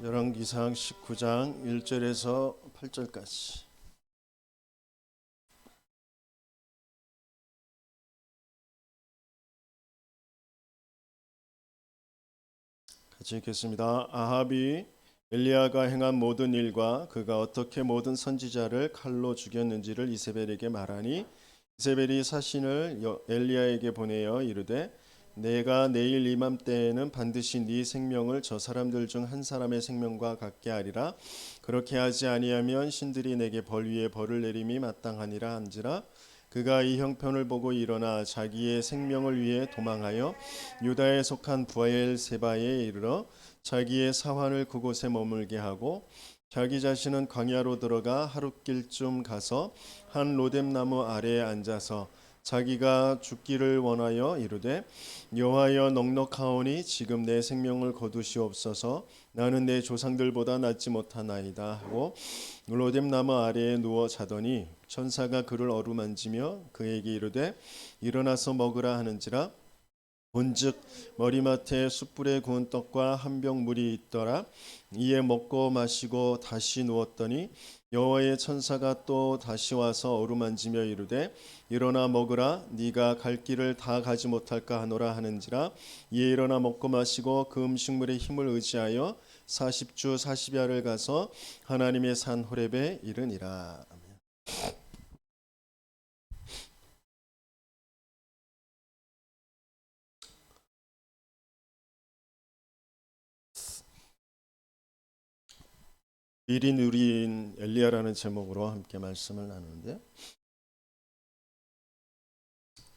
열왕기상 19장 1절에서 8절까지. 같이 읽겠습니다. 아합이 엘리야가 행한 모든 일과 그가 어떻게 모든 선지자를 칼로 죽였는지를 이세벨에게 말하니, 이세벨이 사신을 엘리야에게 보내어 이르되, 내가 내일 이맘때에는 반드시 네 생명을 저 사람들 중 한 사람의 생명과 같게 하리라. 그렇게 하지 아니하면 신들이 내게 벌 위에 벌을 내림이 마땅하니라 한지라. 그가 이 형편을 보고 일어나 자기의 생명을 위해 도망하여 유다에 속한 부엘세바에 이르러 자기의 사환을 그곳에 머물게 하고, 자기 자신은 광야로 들어가 하룻길쯤 가서 한 로뎀나무 아래에 앉아서 자기가 죽기를 원하여 이르되, 여호와여, 넉넉하오니 지금 내 생명을 거두시옵소서. 나는 내 조상들보다 낫지 못하나이다 하고 로뎀나무 아래에 누워 자더니 천사가 그를 어루만지며 그에게 이르되, 일어나서 먹으라 하는지라. 본즉 머리맡에 숯불에 구운 떡과 한 병 물이 있더라. 이에 먹고 마시고 다시 누웠더니 여호와의 천사가 또 다시 와서 어루만지며 이르되, 일어나 먹으라. 네가 갈 길을 다 가지 못할까 하노라 하는지라. 이에 일어나 먹고 마시고 그 음식물의 힘을 의지하여 40주 40야를 가서 하나님의 산 호렙에 이르니라. 미리 누린 엘리야라는 제목으로 함께 말씀을 나누는데,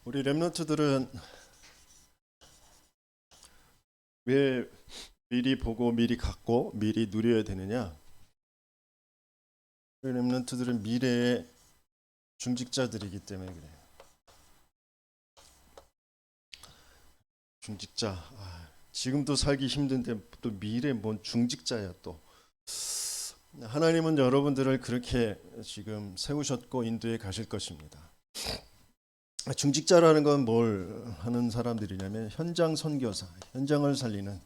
우리 렘넌트들은 왜 미리 보고 미리 갖고 미리 누려야 되느냐? 우리 렘넌트들은 미래의 중직자들이기 때문에 그래요. 중직자. 지금도 살기 힘든데 또 미래 뭔 중직자야 또. 하나님은 여러분들을 그렇게 지금 세우셨고 인도해 가실 것입니다. 중직자라는 건 뭘 하는 사람들이냐면 현장 선교사, 현장을 살리는,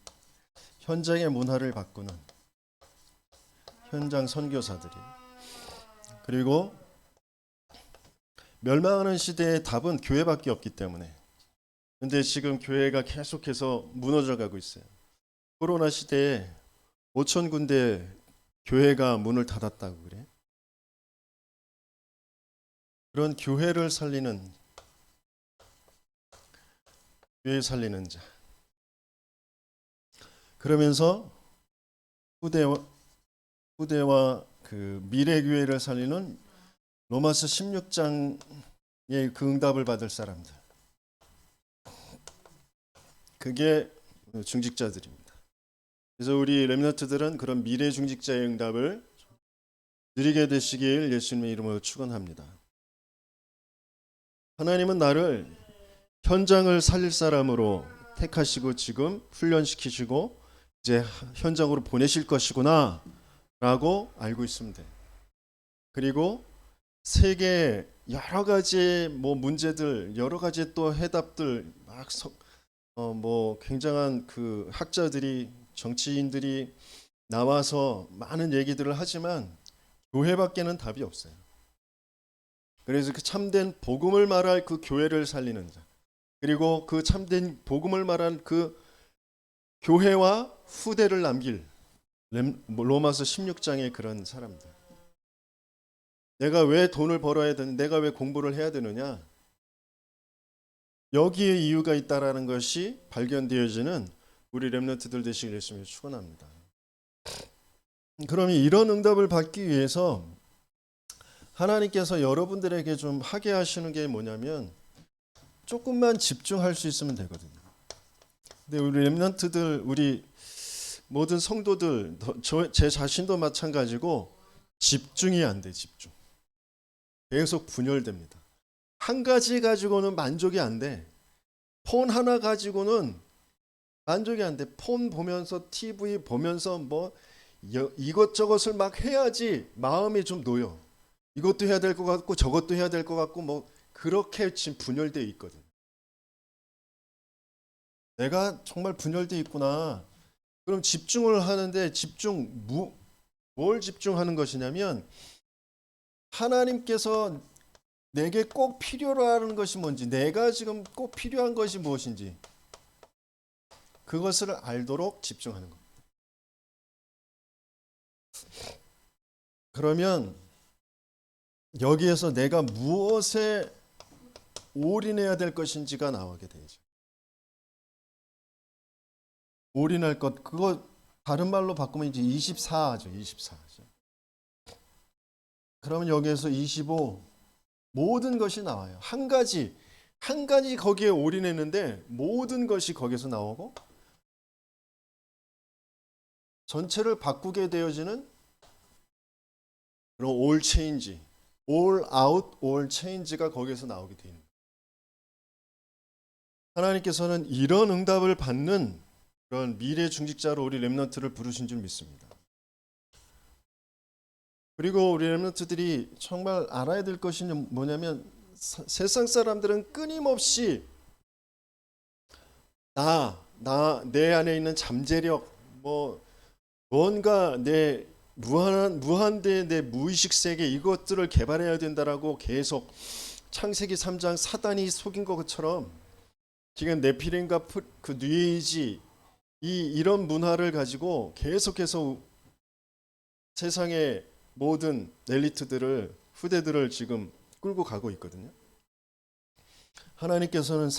현장의 문화를 바꾸는 현장 선교사들이. 그리고 멸망하는 시대의 답은 교회밖에 없기 때문에. 근데 지금 교회가 계속해서 무너져 가고 있어요. 코로나 시대에 5천 군데 교회가 문을 닫았다고 그래. 그런 교회를 살리는, 교회 살리는 자. 그러면서 후대와 그 미래 교회를 살리는 로마서 16장의 그 응답을 받을 사람들. 그게 중직자들입니다. 그래서 우리 렘넌트들은 그런 미래 중직자의 응답을 누리게 되시길 예수님의 이름으로 축원합니다. 하나님은 나를 현장을 살릴 사람으로 택하시고 지금 훈련시키시고 이제 현장으로 보내실 것이구나 라고 알고 있습니다. 그리고 세계의 여러 가지 문제들, 여러 가지 또 해답들 굉장한 그 학자들이, 정치인들이 나와서 많은 얘기들을 하지만 교회밖에는 답이 없어요. 그래서 그 참된 복음을 말할 그 교회를 살리는 자, 그리고 그 참된 복음을 말한 그 교회와 후대를 남길 로마서 16장의 그런 사람들. 내가 왜 돈을 벌어야 되는, 내가 왜 공부를 해야 되느냐? 여기에 이유가 있다라는 것이 발견되어지는 우리 렘넌트들 되시길 예수님을 축원합니다. 그럼 이런 응답을 받기 위해서 하나님께서 여러분들에게 좀 하게 하시는 게 뭐냐면, 조금만 집중할 수 있으면 되거든요. 근데 우리 렘넌트들, 우리 모든 성도들, 제 자신도 마찬가지고 집중이 안 돼. 집중. 계속 분열됩니다. 한 가지 가지고는 만족이 안 돼. 폰 하나 가지고는 만족이 안 돼. 폰 보면서 TV 보면서 이것저것을 막 해야지 마음이 좀 놓여. 이것도 해야 될 것 같고 저것도 해야 될 것 같고 그렇게 지금 분열되어 있거든. 내가 정말 분열되어 있구나. 그럼 집중을 하는데 뭘 집중하는 것이냐면 하나님께서 내게 꼭 필요로 하는 것이 뭔지, 내가 지금 꼭 필요한 것이 무엇인지 그것을 알도록 집중하는 겁니다. 그러면 여기에서 내가 무엇에 올인해야 될 것인지가 나오게 되죠. 올인할 것, 그거 다른 말로 바꾸면 이제 24죠. 24죠. 그러면 여기에서 25 모든 것이 나와요. 한 가지 거기에 올인했는데 모든 것이 거기서 나오고 전체를 바꾸게 되어지는 그런 all change, all out, all change가 거기에서 나오게 되는 거예요. 하나님께서는 이런 응답을 받는 그런 미래 중직자로 우리 렘넌트를 부르신 줄 믿습니다. 그리고 우리 렘넌트들이 정말 알아야 될 것이 뭐냐면 세상 사람들은 끊임없이 내 안에 있는 잠재력, 뭔가 내 무한대의 내 무의식 세계 이것들을 개발해야 된다라고 계속 창세기 3장 사단이 속인 것처럼 지금 네피림과 그 뉴에이지 이런 문화를 가지고 계속해서 세상의 모든 엘리트들을 후대들을 지금 끌고 가고 있거든요. 하나님께서는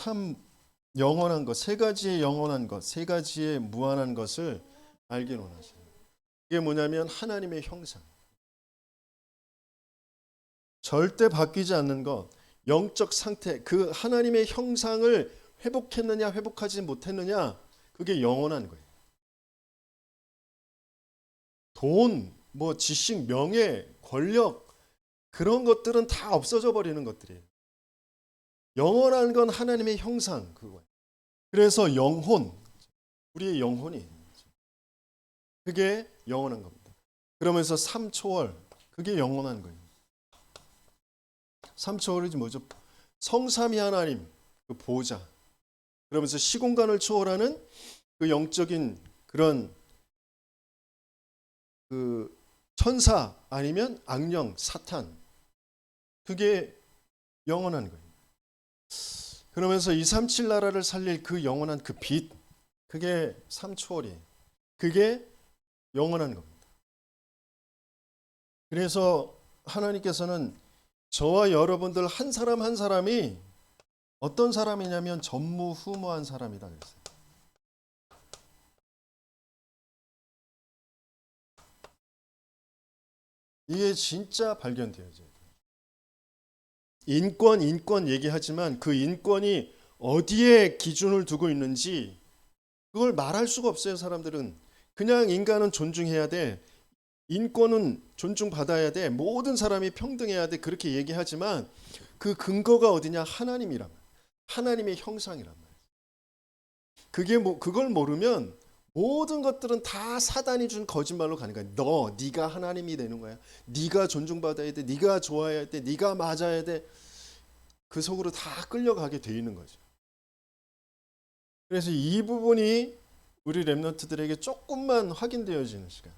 영원한 것, 세 가지의 영원한 것, 세 가지의 무한한 것을 알길 원하세요. 이게 뭐냐면 하나님의 형상. 절대 바뀌지 않는 것, 영적 상태, 그 하나님의 형상을 회복했느냐, 회복하지 못했느냐, 그게 영원한 거예요. 돈, 지식, 명예, 권력, 그런 것들은 다 없어져 버리는 것들이에요. 영원한 건 하나님의 형상, 그거예요. 그래서 영혼, 우리의 영혼이 그게 영원한 겁니다. 그러면서 삼초월, 그게 영원한 거예요. 삼초월이 뭐죠? 성삼위 하나님, 그 보호자. 그러면서 시공간을 초월하는 그 영적인 그런 그 천사 아니면 악령, 사탄. 그게 영원한 거예요. 그러면서 237 나라를 살릴 그 영원한 그 빛, 그게 삼초월이에요. 그게 영원한 겁니다. 그래서 하나님께서는 저와 여러분들 한 사람 한 사람이 어떤 사람이냐면 전무후무한 사람이다 그랬어요. 이게 진짜 발견되어져요. 인권 얘기하지만 그 인권이 어디에 기준을 두고 있는지 그걸 말할 수가 없어요. 사람들은 그냥 인간은 존중해야 돼, 인권은 존중받아야 돼, 모든 사람이 평등해야 돼, 그렇게 얘기하지만 그 근거가 어디냐? 하나님이란 말이에요. 하나님의 형상이란 말이에요. 그걸 모르면 모든 것들은 다 사단이 준 거짓말로 가는 거야. 네가 하나님이 되는 거야. 네가 존중받아야 돼. 네가 좋아야 돼. 네가 맞아야 돼. 그 속으로 다 끌려가게 돼 있는 거죠. 그래서 이 부분이 우리 렘넌트들에게 조금만 확인되어지는 시간,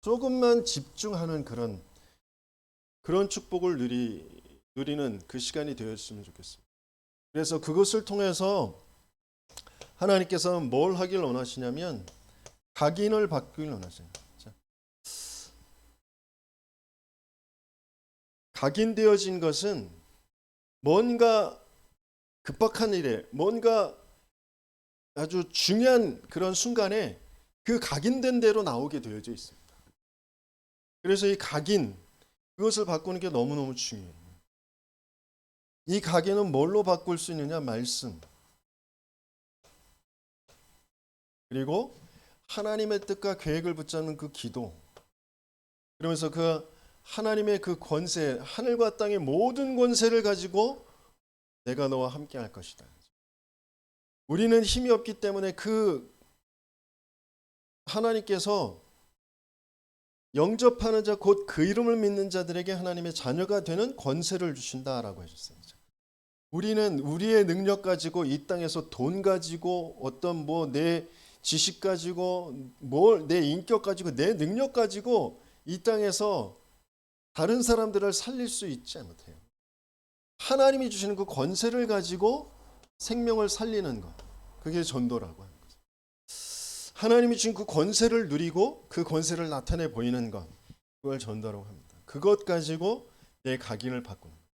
조금만 집중하는 그런 축복을 누리는 그 시간이 되었으면 좋겠습니다. 그래서 그것을 통해서 하나님께서는 뭘 하길 원하시냐면 각인을 받길 원하세요. 각인되어진 것은 뭔가 급박한 일에, 뭔가 아주 중요한 그런 순간에 그 각인된 대로 나오게 되어져 있습니다. 그래서 이 각인, 그것을 바꾸는 게 너무너무 중요해요. 이 각인은 뭘로 바꿀 수 있느냐? 말씀. 그리고 하나님의 뜻과 계획을 붙잡는 그 기도. 그러면서 그 하나님의 그 권세, 하늘과 땅의 모든 권세를 가지고 내가 너와 함께 할 것이다. 우리는 힘이 없기 때문에 그 하나님께서 영접하는 자, 곧 그 이름을 믿는 자들에게 하나님의 자녀가 되는 권세를 주신다라고 하셨어요. 우리는 우리의 능력 가지고 이 땅에서 돈 가지고 어떤 내 지식 가지고 내 인격 가지고 내 능력 가지고 이 땅에서 다른 사람들을 살릴 수 있지 못해요. 하나님이 주시는 그 권세를 가지고 생명을 살리는 것, 그게 전도라고 하는 거죠. 하나님이 주신 그 권세를 누리고 그 권세를 나타내 보이는 것, 그걸 전도라고 합니다. 그것 가지고 내 각인을 바꾸는 거예요.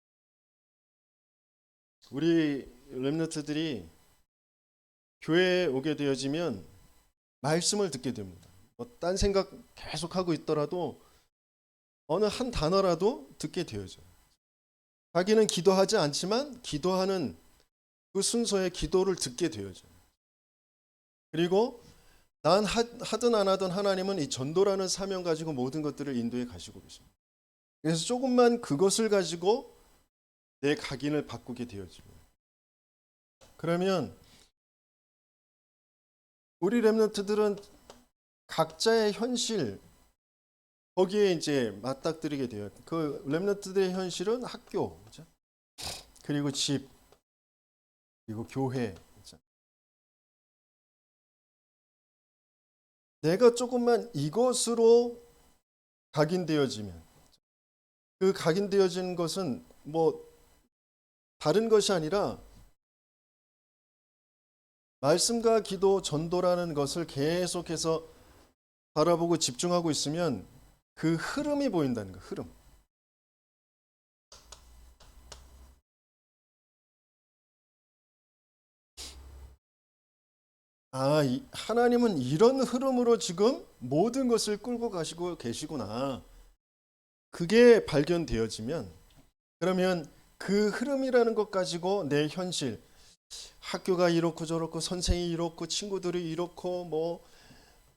우리 렘넌트들이 교회에 오게 되어지면 말씀을 듣게 됩니다. 딴 생각 계속 하고 있더라도 어느 한 단어라도 듣게 되어져요. 자기는 기도하지 않지만 기도하는 그 순서의 기도를 듣게 되어져요. 그리고 난 하든 안 하든 하나님은 이 전도라는 사명 가지고 모든 것들을 인도해 가시고 계십니다. 그래서 조금만 그것을 가지고 내 각인을 바꾸게 되어지고요. 그러면 우리 렘넌트들은 각자의 현실 거기에 이제 맞닥뜨리게 돼요. 그 렘넌트들의 현실은 학교, 그렇죠? 그리고 집, 그리고 교회. 그렇죠? 내가 조금만 이것으로 각인되어지면 그 각인되어진 것은 뭐 다른 것이 아니라 말씀과 기도, 전도라는 것을 계속해서 바라보고 집중하고 있으면 그 흐름이 보인다는 거예요. 흐름. 하나님은 이런 흐름으로 지금 모든 것을 끌고 가시고 계시구나. 그게 발견되어지면 그러면 그 흐름이라는 것 가지고 내 현실, 학교가 이렇고 저렇고 선생이 이렇고 친구들이 이렇고 뭐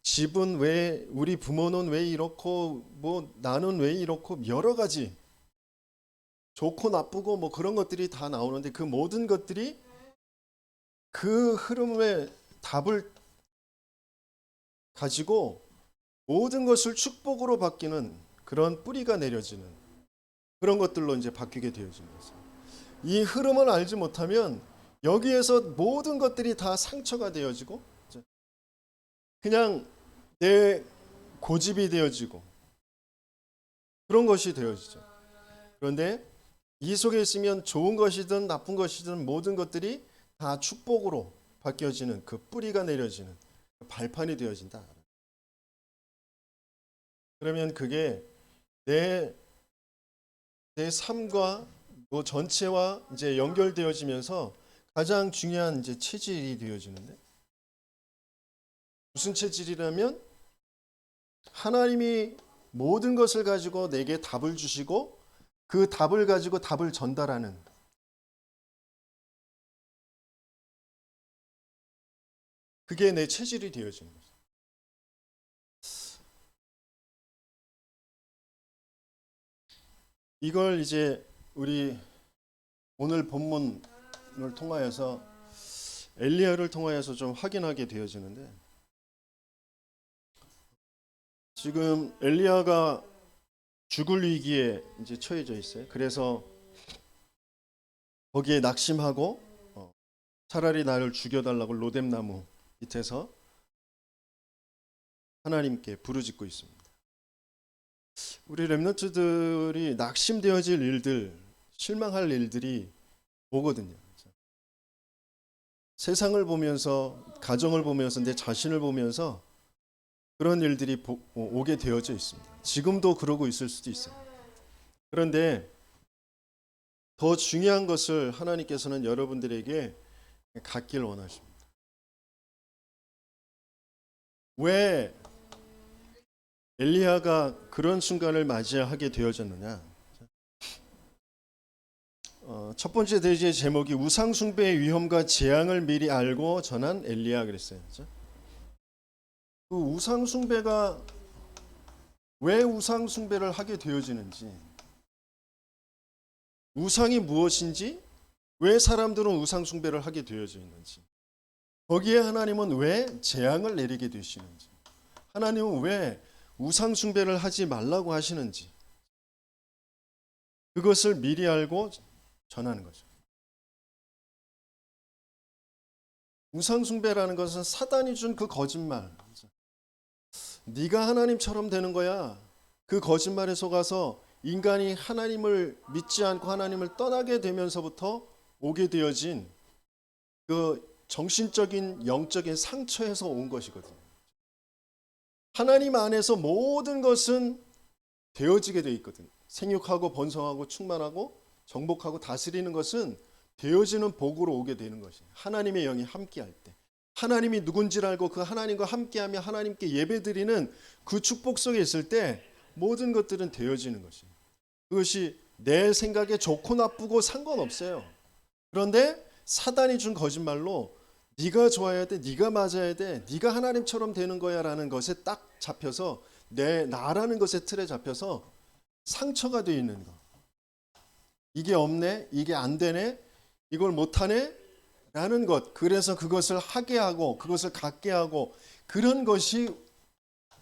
집은 왜 우리 부모는 왜 이렇고 뭐 나는 왜 이렇고 여러 가지 좋고 나쁘고 뭐 그런 것들이 다 나오는데 그 모든 것들이 그 흐름의 답을 가지고 모든 것을 축복으로 바뀌는 그런 뿌리가 내려지는 그런 것들로 이제 바뀌게 되어지는 거죠. 이 흐름을 알지 못하면 여기에서 모든 것들이 다 상처가 되어지고 그냥 내 고집이 되어지고 그런 것이 되어지죠. 그런데 이 속에 있으면 좋은 것이든 나쁜 것이든 모든 것들이 다 축복으로 바뀌어지는 그 뿌리가 내려지는 발판이 되어진다. 그러면 그게 내 삶과 뭐 전체와 이제 연결되어지면서 가장 중요한 이제 체질이 되어지는데 무슨 체질이라면 하나님이 모든 것을 가지고 내게 답을 주시고 그 답을 가지고 답을 전달하는 그게 내 체질이 되어지는 거죠. 이걸 이제 우리 오늘 본문을 통하여서 엘리야를 통하여서 좀 확인하게 되어지는데 지금 엘리야가 죽을 위기에 이제 처해져 있어요. 그래서 거기에 낙심하고 차라리 나를 죽여달라고 로뎀나무 밑에서 하나님께 부르짖고 있습니다. 우리 렘넌트들이 낙심되어질 일들, 실망할 일들이 오거든요. 세상을 보면서, 가정을 보면서, 내 자신을 보면서 그런 일들이 오게 되어져 있습니다. 지금도 그러고 있을 수도 있어요. 그런데 더 중요한 것을 하나님께서는 여러분들에게 갖길 원하십니다. 왜 엘리야가 그런 순간을 맞이하게 되어졌느냐? 첫 번째 대지의 제목이 우상 숭배의 위험과 재앙을 미리 알고 전한 엘리야 그랬어요. 그렇죠? 그 우상 숭배가 왜 우상 숭배를 하게 되어지는지, 우상이 무엇인지, 왜 사람들은 우상 숭배를 하게 되어져 있는지, 거기에 하나님은 왜 재앙을 내리게 되시는지, 하나님은 왜 우상 숭배를 하지 말라고 하시는지, 그것을 미리 알고 전하는 거죠. 우상 숭배라는 것은 사단이 준 그 거짓말. 네가 하나님처럼 되는 거야. 그 거짓말에 속아서 인간이 하나님을 믿지 않고 하나님을 떠나게 되면서부터 오게 되어진 그 정신적인 영적인 상처에서 온 것이거든요. 하나님 안에서 모든 것은 되어지게 돼 있거든요. 생육하고 번성하고 충만하고 정복하고 다스리는 것은 되어지는 복으로 오게 되는 것이에요. 하나님의 영이 함께할 때. 하나님이 누군지를 알고 그 하나님과 함께하며 하나님께 예배드리는 그 축복 속에 있을 때 모든 것들은 되어지는 것이에요. 그것이 내 생각에 좋고 나쁘고 상관없어요. 그런데 사단이 준 거짓말로 네가 좋아야 돼, 네가 맞아야 돼, 네가 하나님처럼 되는 거야라는 것에 딱 잡혀서 내 나라는 것의 틀에 잡혀서 상처가 되어 있는 거. 이게 없네, 이게 안 되네, 이걸 못하네 라는 것. 그래서 그것을 하게 하고 그것을 갖게 하고 그런 것이,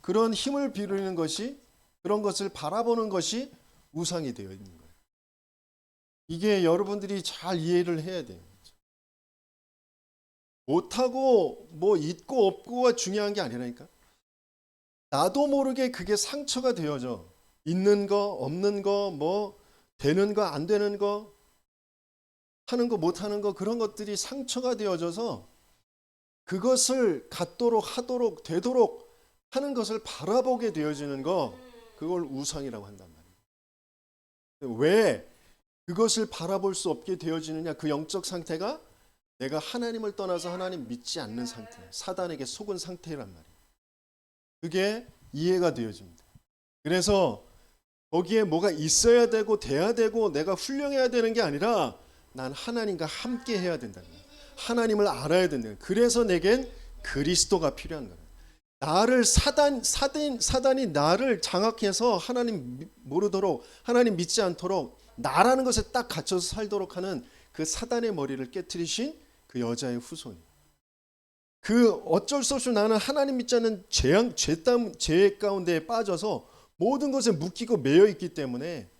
그런 힘을 비르는 것이, 그런 것을 바라보는 것이 우상이 되어 있는 거예요. 이게 여러분들이 잘 이해를 해야 돼요. 못하고 뭐 있고 없고가 중요한 게 아니라니까. 나도 모르게 그게 상처가 되어져. 있는 거, 없는 거, 뭐 되는 거, 안 되는 거, 하는 거, 못 하는 거, 그런 것들이 상처가 되어져서 그것을 갖도록 하도록 되도록 하는 것을 바라보게 되어지는 거, 그걸 우상이라고 한단 말이에요. 왜 그것을 바라볼 수 없게 되어지느냐? 그 영적 상태가 내가 하나님을 떠나서 하나님 믿지 않는 상태, 사단에게 속은 상태란 말이에요. 그게 이해가 되어집니다. 그래서 거기에 뭐가 있어야 되고 돼야 되고 내가 훌륭해야 되는 게 아니라 난 하나님과 함께 해야 된다는 거예요. 하나님을 알아야 된다는 거예요. 그래서 내겐 그리스도가 필요한 거예요. 나를 사단이 나를 장악해서 하나님 모르도록, 하나님 믿지 않도록 나라는 것에 딱 갇혀서 살도록 하는 그 사단의 머리를 깨트리신 그 여자의 후손이. 그 어쩔 수 없이 나는 하나님 믿지 않는 죄 가운데에 빠져서 모든 것에 묶이고 매여 있기 때문에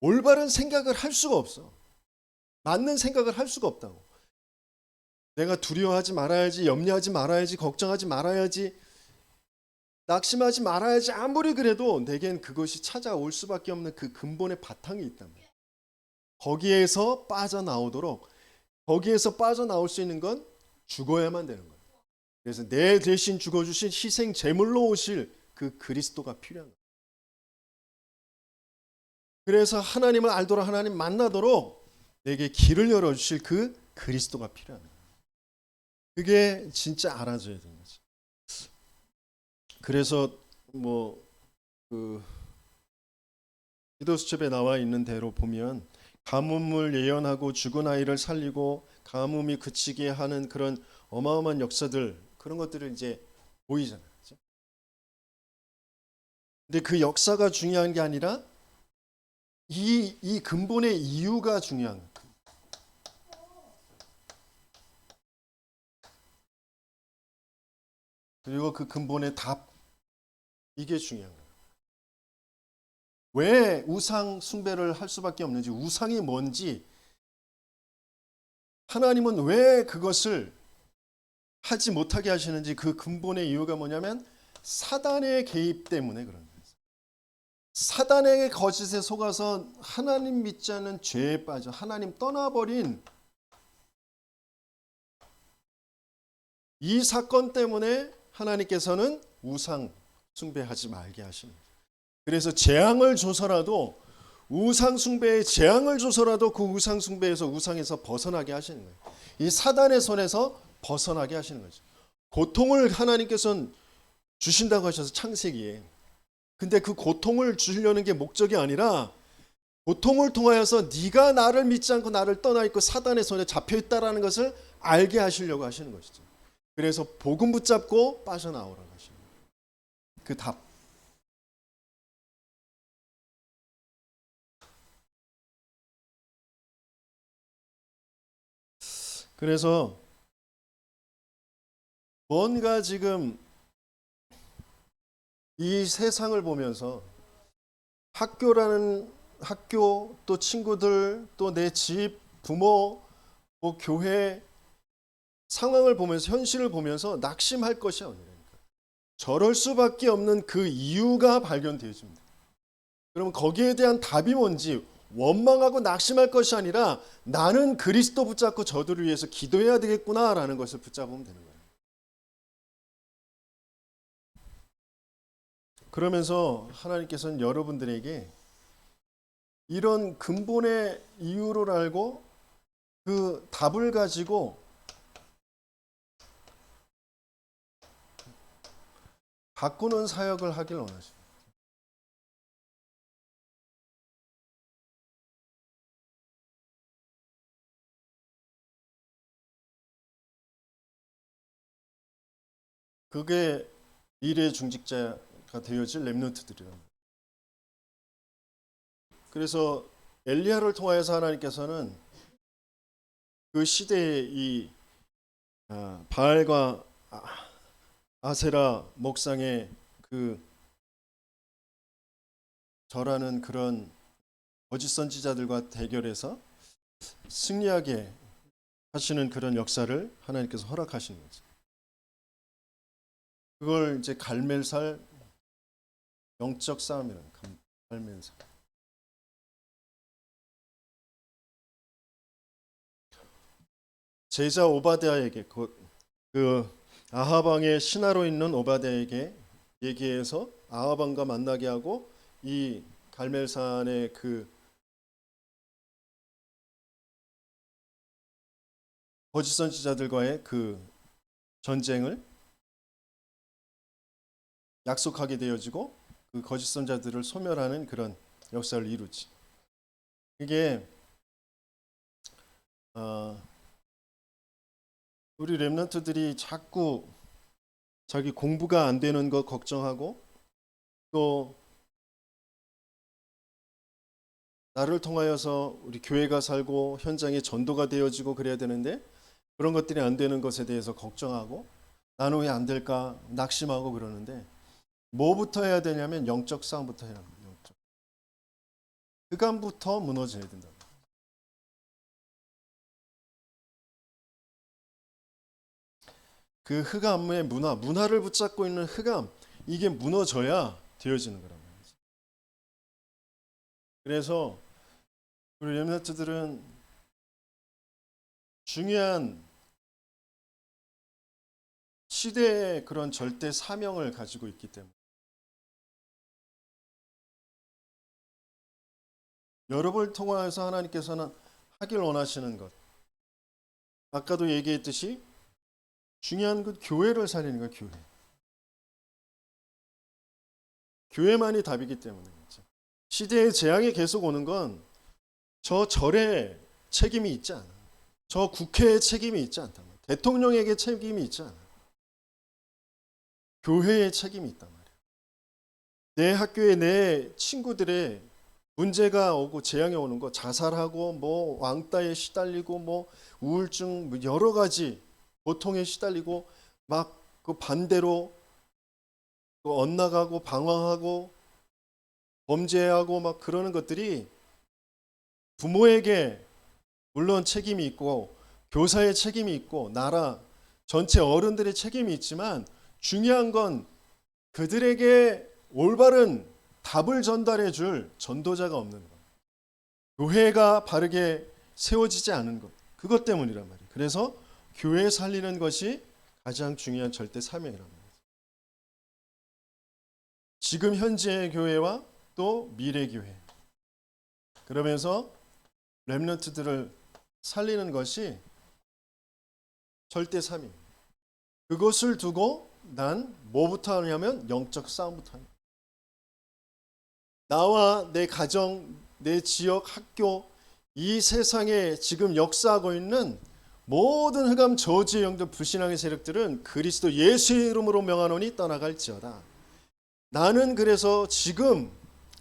올바른 생각을 할 수가 없어. 맞는 생각을 할 수가 없다고. 내가 두려워하지 말아야지, 염려하지 말아야지, 걱정하지 말아야지, 낙심하지 말아야지, 아무리 그래도 내겐 그것이 찾아올 수밖에 없는 그 근본의 바탕이 있단 말이야. 거기에서 빠져나오도록, 거기에서 빠져나올 수 있는 건 죽어야만 되는 거예요. 그래서 내 대신 죽어주신 희생 제물로 오실 그 그리스도가 필요한 거예요. 그래서 하나님을 알도록, 하나님 만나도록 내게 길을 열어주실 그 그리스도가 필요한 거예요. 그게 진짜 알아줘야 되는 거죠. 그래서 그 기도수첩에 나와 있는 대로 보면 가뭄을 예언하고 죽은 아이를 살리고 가뭄이 그치게 하는 그런 어마어마한 역사들, 그런 것들을 이제 보이잖아요. 그렇죠? 근데 그 역사가 중요한 게 아니라 이 근본의 이유가 중요한 거예요. 그리고 그 근본의 답, 이게 중요한 거예요. 왜 우상 숭배를 할 수밖에 없는지, 우상이 뭔지, 하나님은 왜 그것을 하지 못하게 하시는지, 그 근본의 이유가 뭐냐면 사단의 개입 때문에 그런 거예요. 사단의 거짓에 속아서 하나님 믿지 않는 죄에 빠져 하나님 떠나버린 이 사건 때문에 하나님께서는 우상 숭배하지 말게 하시는 거예요. 그래서 재앙을 줘서라도, 우상 숭배에 재앙을 줘서라도 그 우상 숭배에서, 우상에서 벗어나게 하시는 거예요. 이 사단의 손에서 벗어나게 하시는 거죠. 고통을 하나님께서는 주신다고 하셔서 창세기에. 근데 그 고통을 주시려는 게 목적이 아니라 고통을 통하여서 네가 나를 믿지 않고 나를 떠나 있고 사단의 손에 잡혀 있다라는 것을 알게 하시려고 하시는 것이죠. 그래서 복음 붙잡고 빠져나오라고 하시는 거예요. 그 답. 그래서 뭔가 지금 이 세상을 보면서 학교, 또 친구들, 또 내 집, 부모, 뭐 교회, 상황을 보면서 현실을 보면서 낙심할 것이 아니라니까. 저럴 수밖에 없는 그 이유가 발견되어집니다. 그러면 거기에 대한 답이 뭔지 원망하고 낙심할 것이 아니라 나는 그리스도 붙잡고 저들을 위해서 기도해야 되겠구나라는 것을 붙잡으면 되는 거예요. 그러면서 하나님께서는 여러분들에게 이런 근본의 이유를 알고 그 답을 가지고 바꾸는 사역을 하길 원하십니다. 그게 미래의 중직자가 되어질 렘넌트들이랍니다. 그래서 엘리야를 통하여서 하나님께서는 그 시대의 이 바알과 아세라 목상의 그 절하는 그런 거짓 선지자들과 대결해서 승리하게 하시는 그런 역사를 하나님께서 허락하시는 거죠. 그걸 이제 갈멜살 영적 싸움이라는 갈멜살. 제자 오바댜에게 그 아합 왕의 신하로 있는 오바댜에게 얘기해서 아합 왕과 만나게 하고 이 갈멜산의 그 거짓 선지자들과의 그 전쟁을 약속하게 되어지고 그 거짓 선자들을 소멸하는 그런 역사를 이루지. 이게 우리 렘넌트들이 자꾸 자기 공부가 안 되는 거 걱정하고 또 나를 통하여서 우리 교회가 살고 현장에 전도가 되어지고 그래야 되는데 그런 것들이 안 되는 것에 대해서 걱정하고 나는 왜 안 될까 낙심하고 그러는데 뭐부터 해야 되냐면 영적 싸움부터 해야 합니다. 영적. 흑암부터 무너져야 된다. 그 흑암의 문화를 붙잡고 있는 흑암, 이게 무너져야 되어지는 거란 말이죠. 그래서 우리 렘넌트들은 중요한 시대의 그런 절대 사명을 가지고 있기 때문에 여러분을 통해서 하나님께서는 하길 원하시는 것, 아까도 얘기했듯이 중요한 그 교회를 살리는 거예요. 교회만이 답이기 때문에 그렇죠. 시대의 재앙이 계속 오는 건 저 절에 책임이 있지 않아. 저 국회에 책임이 있지 않다. 대통령에게 책임이 있지 않아. 교회에 책임이 있단 말이야. 내 학교에 내 친구들의 문제가 오고 재앙이 오는 거 자살하고 뭐 왕따에 시달리고 뭐 우울증 뭐 여러 가지 고통에 시달리고 막 그 반대로 또 엇나가고 방황하고 범죄하고 막 그러는 것들이 부모에게 물론 책임이 있고 교사의 책임이 있고 나라 전체 어른들의 책임이 있지만 중요한 건 그들에게 올바른 답을 전달해 줄 전도자가 없는 것. 교회가 바르게 세워지지 않은 것. 그것 때문이란 말이에요. 그래서 교회 살리는 것이 가장 중요한 절대 사명이란 말이에요. 지금 현재의 교회와 또 미래 교회. 그러면서 렘넌트들을 살리는 것이 절대 사명. 그것을 두고 난 뭐부터 하냐면 영적 싸움부터 합니다. 나와 내 가정, 내 지역, 학교, 이 세상에 지금 역사하고 있는 모든 흑암 저주의 영들 불신앙의 세력들은 그리스도 예수의 이름으로 명하노니 떠나갈지어다. 나는 그래서 지금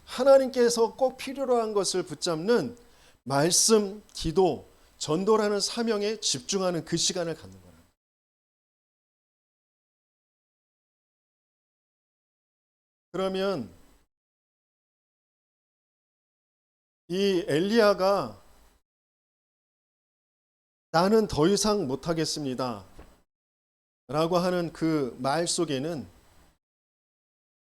하나님께서 꼭 필요로 한 것을 붙잡는 말씀, 기도, 전도라는 사명에 집중하는 그 시간을 갖는 거예요. 그러면 이 엘리야가 나는 더 이상 못하겠습니다. 라고 하는 그 말 속에는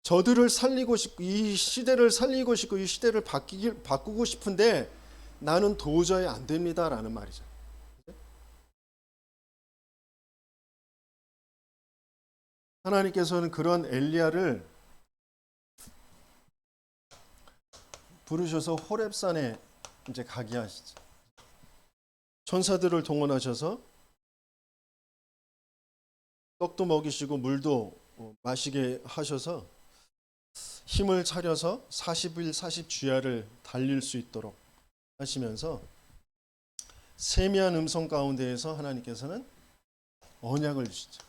저들을 살리고 싶고 이 시대를 살리고 싶고 이 시대를 바꾸고 싶은데 나는 도저히 안 됩니다라는 말이죠. 하나님께서는 그런 엘리야를 부르셔서 호렙산에 이제 가게 하시죠. 천사들을 동원하셔서 떡도 먹이시고 물도 마시게 하셔서 힘을 차려서 40일 40주야를 달릴 수 있도록 하시면서 세미한 음성 가운데에서 하나님께서는 언약을 주시죠.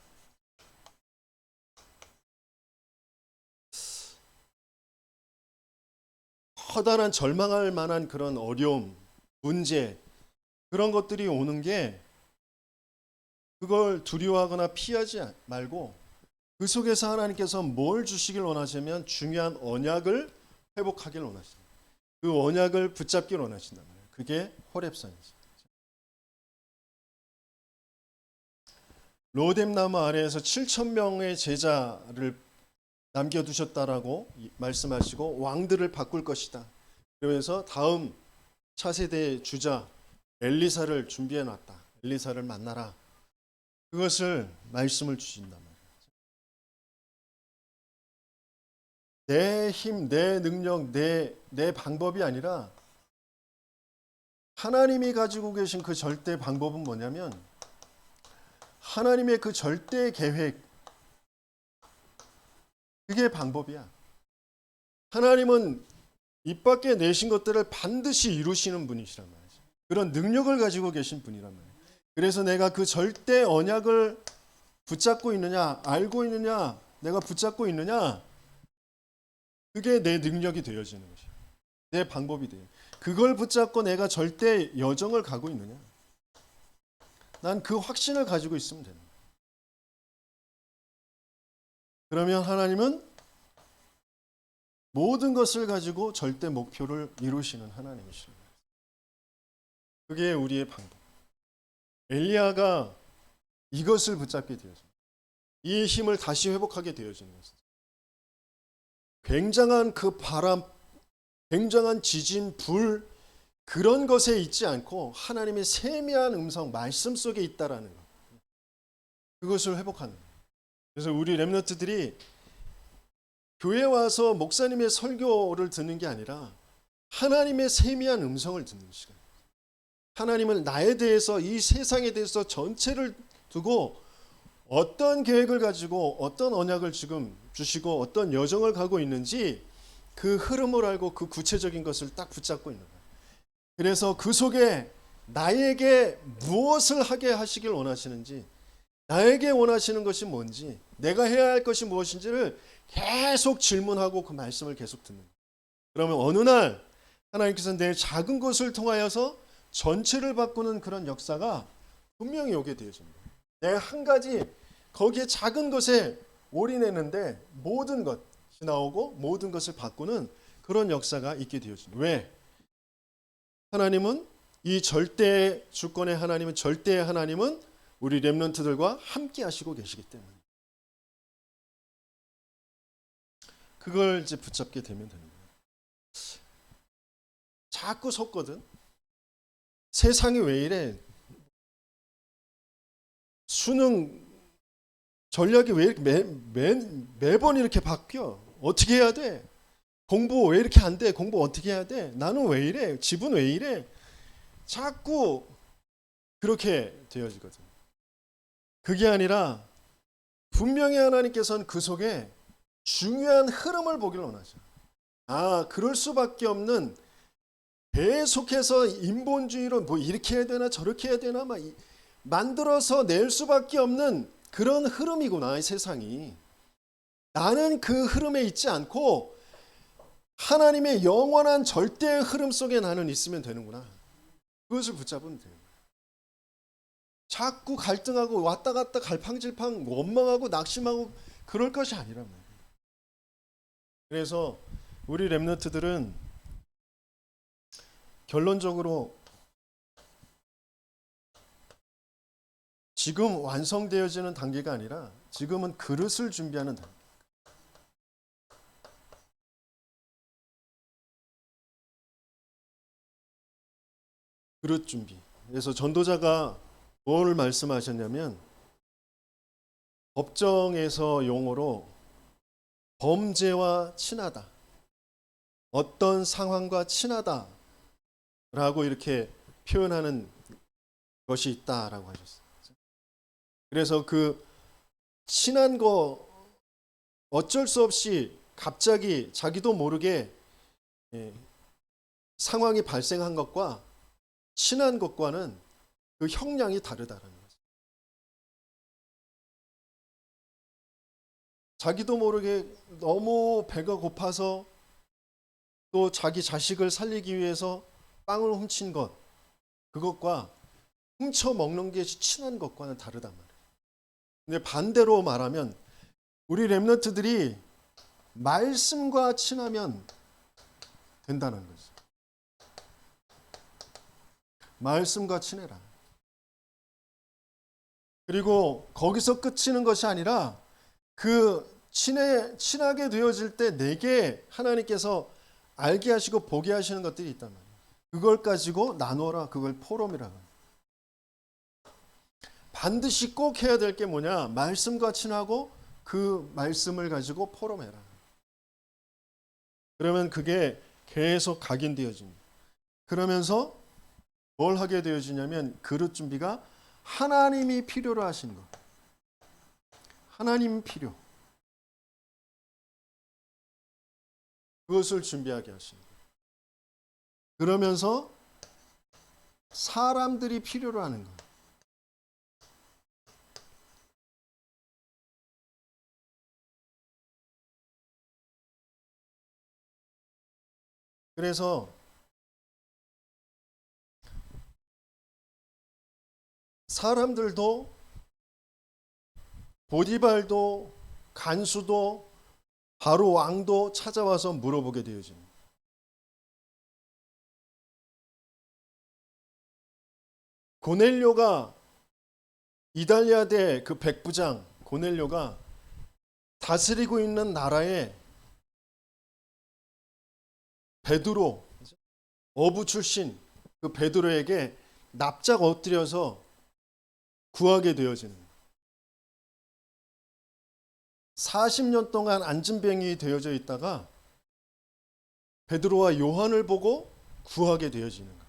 커다란 절망할 만한 그런 어려움, 문제, 그런 것들이 오는 게 그걸 두려워하거나 피하지 말고 그 속에서 하나님께서 뭘 주시길 원하시면 중요한 언약을 회복하길 원하십니다. 그 언약을 붙잡길 원하신단 말이에요. 그게 호렙산이죠. 로뎀나무 아래에서 7,000명의 제자를 남겨두셨다라고 말씀하시고 왕들을 바꿀 것이다. 그러면서 다음 차세대의 주자 엘리사를 준비해 놨다. 엘리사를 만나라. 그것을 말씀을 주신단 말이에요. 내 힘, 내 능력, 내 방법이 아니라 하나님이 가지고 계신 그 절대 방법은 뭐냐면 하나님의 그 절대 계획, 그게 방법이야. 하나님은 입 밖에 내신 것들을 반드시 이루시는 분이시란 말이죠. 그런 능력을 가지고 계신 분이란 말이에요. 그래서 내가 그 절대 언약을 붙잡고 있느냐, 알고 있느냐, 내가 붙잡고 있느냐, 그게 내 능력이 되어지는 것이에요. 내 방법이 돼요. 그걸 붙잡고 내가 절대 여정을 가고 있느냐, 난 그 확신을 가지고 있으면 됩니다. 그러면 하나님은 모든 것을 가지고 절대 목표를 이루시는 하나님이십니다. 그게 우리의 방법. 엘리야가 이것을 붙잡게 되어집니다. 이 힘을 다시 회복하게 되어지는 것입니다. 굉장한 그 바람, 굉장한 지진, 불, 그런 것에 있지 않고 하나님의 세미한 음성, 말씀 속에 있다라는 것. 그것을 회복하는 거예요. 그래서 우리 렘넌트들이 교회 와서 목사님의 설교를 듣는 게 아니라 하나님의 세미한 음성을 듣는 시간. 하나님은 나에 대해서, 이 세상에 대해서 전체를 두고 어떤 계획을 가지고 어떤 언약을 지금 주시고 어떤 여정을 가고 있는지 그 흐름을 알고 그 구체적인 것을 딱 붙잡고 있는 거예요. 그래서 그 속에 나에게 무엇을 하게 하시길 원하시는지, 나에게 원하시는 것이 뭔지, 내가 해야 할 것이 무엇인지를 계속 질문하고 그 말씀을 계속 듣는 거예요. 그러면 어느 날 하나님께서 내 작은 것을 통하여서 전체를 바꾸는 그런 역사가 분명히 오게 되어집니다. 내가 한 가지 거기에 작은 것에 올인했는데 모든 것이 나오고 모든 것을 바꾸는 그런 역사가 있게 되어집니다. 왜? 하나님은 이 절대 주권의 하나님은, 절대의 하나님은 우리 렘넌트들과 함께 하시고 계시기 때문에 그걸 이제 붙잡게 되면 되는 거예요. 자꾸 속거든. 세상이 왜 이래? 수능 전략이 왜 이렇게 매번 이렇게 바뀌어? 어떻게 해야 돼? 공부 왜 이렇게 안 돼? 공부 어떻게 해야 돼? 나는 왜 이래? 집은 왜 이래? 자꾸 그렇게 되어지거든. 그게 아니라 분명히 하나님께서는 그 속에 중요한 흐름을 보길 원하죠. 아, 그럴 수밖에 없는, 계속해서 인본주의로 뭐 이렇게 해야 되나 저렇게 해야 되나 막 만들어서 낼 수밖에 없는 그런 흐름이구나, 이 세상이. 나는 그 흐름에 있지 않고 하나님의 영원한 절대의 흐름 속에 나는 있으면 되는구나. 그것을 붙잡으면 돼요. 자꾸 갈등하고 왔다 갔다 갈팡질팡 원망하고 낙심하고 그럴 것이 아니란 말이에요. 그래서 우리 렘넌트들은 결론적으로 지금 완성되어지는 단계가 아니라 지금은 그릇을 준비하는 단계. 그릇 준비. 그래서 전도자가 뭘 말씀하셨냐면 법정에서 용어로 범죄와 친하다. 어떤 상황과 친하다라고 이렇게 표현하는 것이 있다라고 하셨어요. 그래서 그 친한 거 어쩔 수 없이 갑자기 자기도 모르게 상황이 발생한 것과 친한 것과는 그 형량이 다르다라는 거죠. 자기도 모르게 너무 배가 고파서 또 자기 자식을 살리기 위해서 빵을 훔친 것, 그것과 훔쳐 먹는 게 친한 것과는 다르단 말이에요. 근데 반대로 말하면 우리 렘넌트들이 말씀과 친하면 된다는 거죠. 말씀과 친해라. 그리고 거기서 끝이는 것이 아니라 그 친하게 되어질 때 내게 하나님께서 알게 하시고 보게 하시는 것들이 있단 말이에요. 그걸 가지고 나누어라. 그걸 포럼이라고 해요. 반드시 꼭 해야 될 게 뭐냐? 말씀과 친하고 그 말씀을 가지고 포럼해라. 그러면 그게 계속 각인되어집니다. 그러면서 뭘 하게 되어지냐면 그릇 준비가 하나님이 필요로 하시는 것. 하나님 필요. 그것을 준비하게 하시는 것. 그러면서 사람들이 필요로 하는 것. 그래서 사람들도 보디발도 간수도 바로 왕도 찾아와서 물어보게 되어집니다. 고넬료가 이달리아 대 그 백부장 고넬료가 다스리고 있는 나라에 베드로 어부 출신 그 베드로에게 납작 엎드려서 구하게 되어지는 40년 동안 안진뱅이 되어져 있다가 베드로와 요한을 보고 구하게 되어지는 것.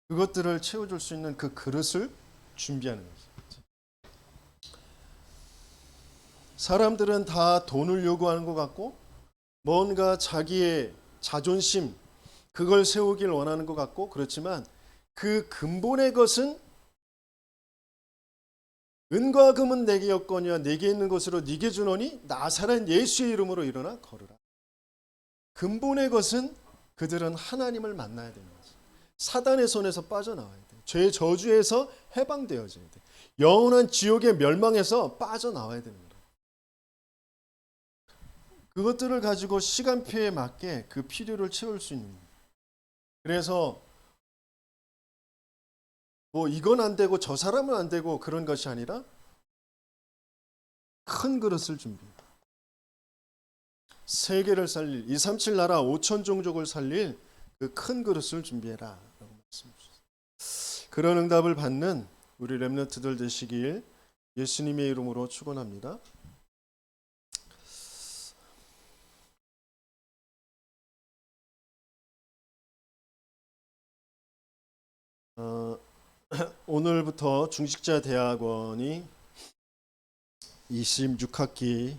그것들을 채워줄 수 있는 그 그릇을 준비하는 거죠. 사람들은 다 돈을 요구하는 것 같고 뭔가 자기의 자존심 그걸 세우길 원하는 것 같고 그렇지만 그 근본의 것은 은과 금은 내게 없거니와 내게 있는 것으로 네게 주노니 나사렛 예수의 이름으로 일어나 걸으라. 근본의 것은 그들은 하나님을 만나야 되는 거죠. 사단의 손에서 빠져나와야 돼. 죄의 저주에서 해방되어져야 돼. 영원한 지옥의 멸망에서 빠져나와야 되는 거예요. 그것들을 가지고 시간표에 맞게 그 필요를 채울 수 있는 거예요. 그래서 뭐 이건 안 되고 저 사람은 안 되고 그런 것이 아니라 큰 그릇을 준비해요. 세계를 살릴 237 나라 5천 종족을 살릴 그 큰 그릇을 준비해라 라고 말씀해 주셨어요. 그런 응답을 받는 우리 렘넌트들 되시길 예수님의 이름으로 축원합니다. 오늘부터 중직자 대학원이 26학기